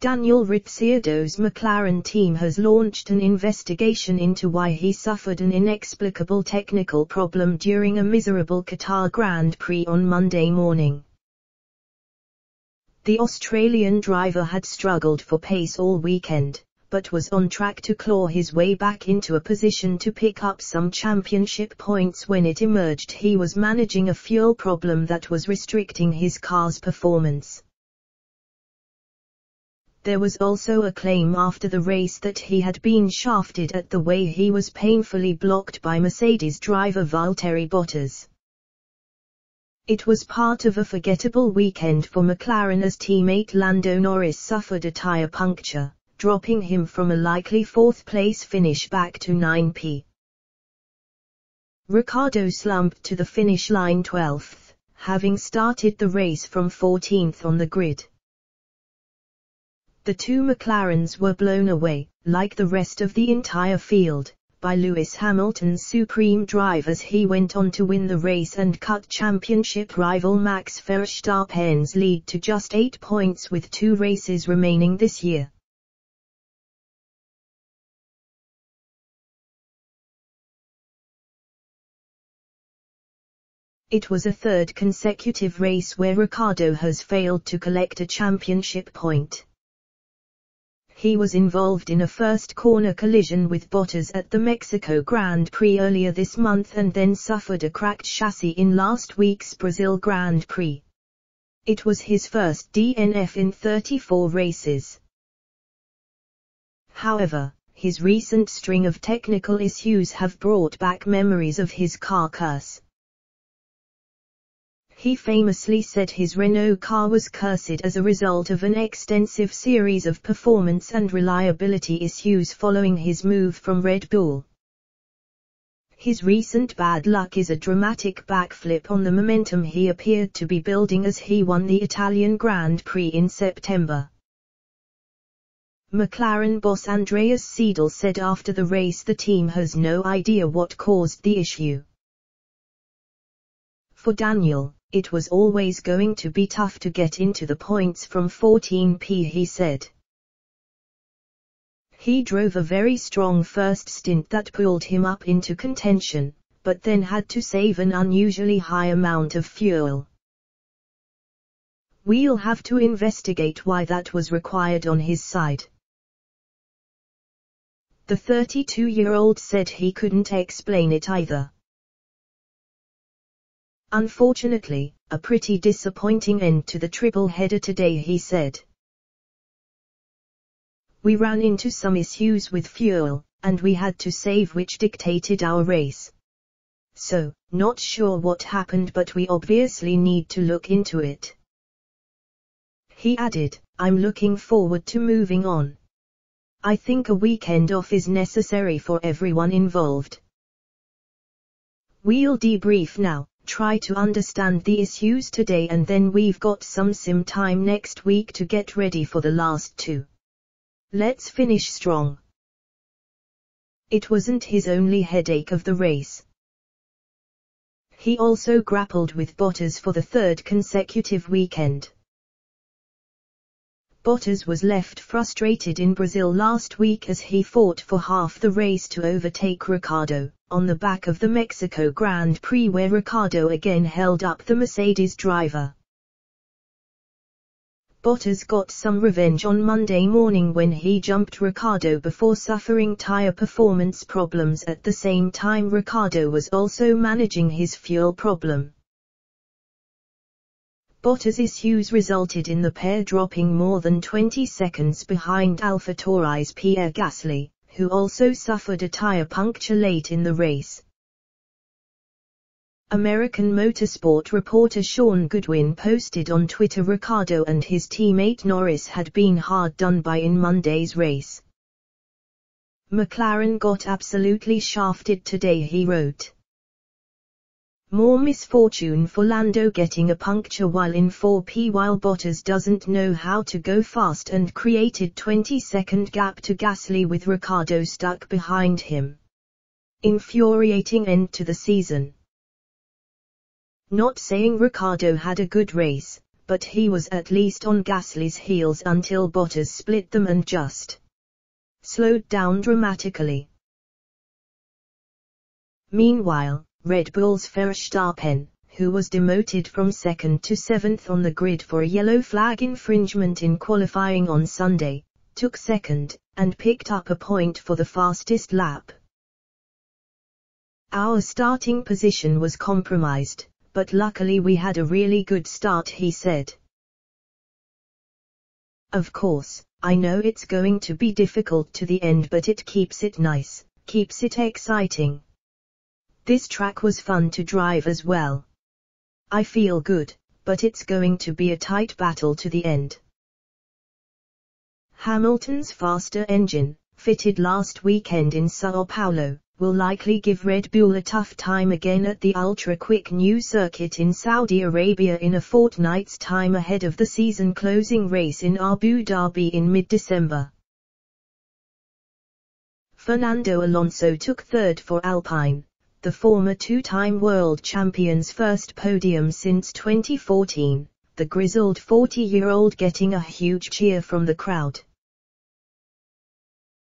Daniel Ricciardo's McLaren team has launched an investigation into why he suffered an inexplicable technical problem during a miserable Qatar Grand Prix on Monday morning. The Australian driver had struggled for pace all weekend, but was on track to claw his way back into a position to pick up some championship points when it emerged he was managing a fuel problem that was restricting his car's performance. There was also a claim after the race that he had been shafted at the way he was painfully blocked by Mercedes driver Valtteri Bottas. It was part of a forgettable weekend for McLaren as teammate Lando Norris suffered a tyre puncture, dropping him from a likely fourth-place finish back to 9th. Ricciardo slumped to the finish line 12th, having started the race from 14th on the grid. The two McLarens were blown away, like the rest of the entire field, by Lewis Hamilton's supreme drive as he went on to win the race and cut championship rival Max Verstappen's lead to just 8 points with 2 races remaining this year. It was a third consecutive race where Ricciardo has failed to collect a championship point. He was involved in a first corner collision with Bottas at the Mexico Grand Prix earlier this month and then suffered a cracked chassis in last week's Brazil Grand Prix. It was his first DNF in 34 races. However, his recent string of technical issues have brought back memories of his car curse. He famously said his Renault car was cursed as a result of an extensive series of performance and reliability issues following his move from Red Bull. His recent bad luck is a dramatic backflip on the momentum he appeared to be building as he won the Italian Grand Prix in September. McLaren boss Andreas Seidl said after the race the team has no idea what caused the issue. For Daniel, it was always going to be tough to get into the points from 14th, he said. He drove a very strong first stint that pulled him up into contention, but then had to save an unusually high amount of fuel. We'll have to investigate why that was required on his side. The 32-year-old said he couldn't explain it either. Unfortunately, a pretty disappointing end to the triple-header today, he said. We ran into some issues with fuel, and we had to save, which dictated our race. So, not sure what happened, but we obviously need to look into it. He added, I'm looking forward to moving on. I think a weekend off is necessary for everyone involved. We'll debrief now. Try to understand the issues today and then we've got some sim time next week to get ready for the last 2. Let's finish strong. It wasn't his only headache of the race. He also grappled with Bottas for the 3rd consecutive weekend. Bottas was left frustrated in Brazil last week as he fought for half the race to overtake Ricciardo, on the back of the Mexico Grand Prix where Ricciardo again held up the Mercedes driver. Bottas got some revenge on Monday morning when he jumped Ricciardo before suffering tyre performance problems at the same time Ricciardo was also managing his fuel problem. Bottas' issues resulted in the pair dropping more than 20 seconds behind AlphaTauri's Pierre Gasly, who also suffered a tyre puncture late in the race. American motorsport reporter Sean Goodwin posted on Twitter Ricciardo and his teammate Norris had been hard done by in Monday's race. McLaren got absolutely shafted today, he wrote. More misfortune for Lando getting a puncture while in 4P while Bottas doesn't know how to go fast and created 20-second gap to Gasly with Ricciardo stuck behind him. Infuriating end to the season. Not saying Ricciardo had a good race, but he was at least on Gasly's heels until Bottas split them and just slowed down dramatically. Meanwhile, Red Bull's Verstappen, who was demoted from second to seventh on the grid for a yellow flag infringement in qualifying on Sunday, took second, and picked up a point for the fastest lap. Our starting position was compromised, but luckily we had a really good start, he said. Of course, I know it's going to be difficult to the end, but it keeps it nice, keeps it exciting. This track was fun to drive as well. I feel good, but it's going to be a tight battle to the end. Hamilton's faster engine, fitted last weekend in São Paulo, will likely give Red Bull a tough time again at the ultra-quick new circuit in Saudi Arabia in a fortnight's time ahead of the season-closing race in Abu Dhabi in mid-December. Fernando Alonso took third for Alpine, the former two-time world champion's first podium since 2014, the grizzled 40-year-old getting a huge cheer from the crowd.